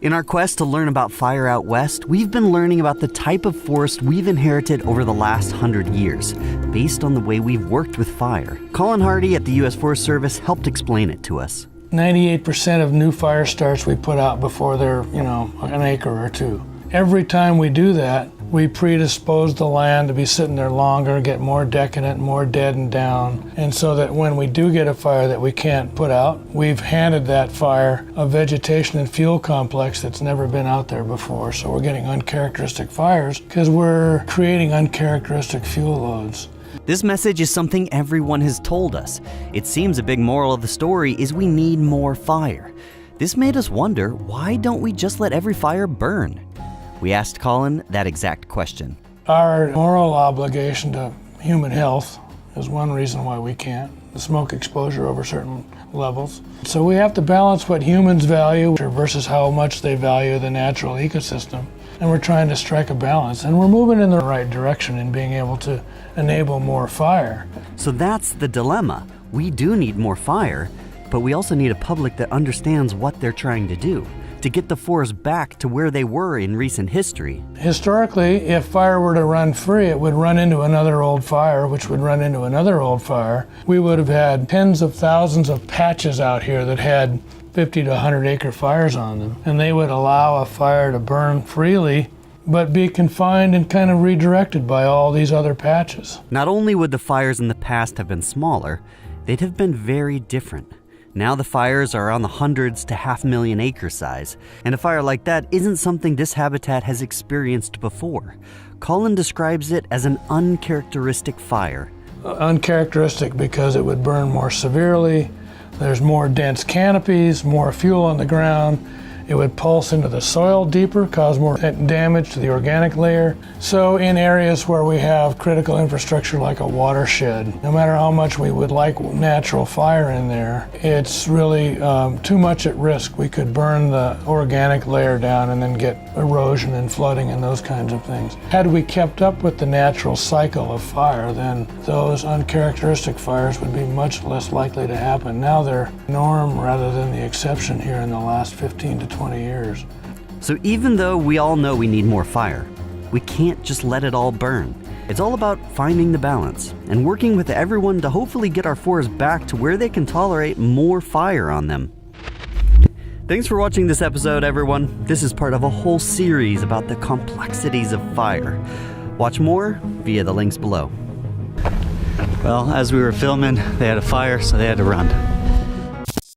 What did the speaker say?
In our quest to learn about fire out west, we've been learning about the type of forest we've inherited over the last 100 years, based on the way we've worked with fire. Colin Hardy at the U.S. Forest Service helped explain it to us. 98% of new fire starts we put out before they're, an acre or two. Every time we do that, we predispose the land to be sitting there longer, get more decadent, more deadened down, and so that when we do get a fire that we can't put out, we've handed that fire a vegetation and fuel complex that's never been out there before. So we're getting uncharacteristic fires because we're creating uncharacteristic fuel loads. This message is something everyone has told us. It seems a big moral of the story is we need more fire. This made us wonder, why don't we just let every fire burn? We asked Colin that exact question. Our moral obligation to human health is one reason why we can't. The smoke exposure over certain levels. So we have to balance what humans value versus how much they value the natural ecosystem. And we're trying to strike a balance. And we're moving in the right direction in being able to enable more fire. So that's the dilemma. We do need more fire, but we also need a public that understands what they're trying to do, to get the forests back to where they were in recent history. Historically, if fire were to run free, it would run into another old fire, which would run into another old fire. We would have had tens of thousands of patches out here that had 50 to 100 acre fires on them, and they would allow a fire to burn freely, but be confined and kind of redirected by all these other patches. Not only would the fires in the past have been smaller, they'd have been very different. Now the fires are on the hundreds to 500,000 acre size, and a fire like that isn't something this habitat has experienced before. Colin describes it as an uncharacteristic fire. Uncharacteristic because it would burn more severely, there's more dense canopies, more fuel on the ground. It would pulse into the soil deeper, cause more damage to the organic layer. So in areas where we have critical infrastructure like a watershed, no matter how much we would like natural fire in there, it's really too much at risk. We could burn the organic layer down and then get erosion and flooding and those kinds of things. Had we kept up with the natural cycle of fire, then those uncharacteristic fires would be much less likely to happen. Now they're norm rather than the exception here in the last 15 to 20 years. So even though we all know we need more fire, we can't just let it all burn. It's all about finding the balance and working with everyone to hopefully get our forests back to where they can tolerate more fire on them. Thanks for watching this episode, everyone. This is part of a whole series about the complexities of fire. Watch more via the links below. Well, as we were filming, they had a fire, so they had to run.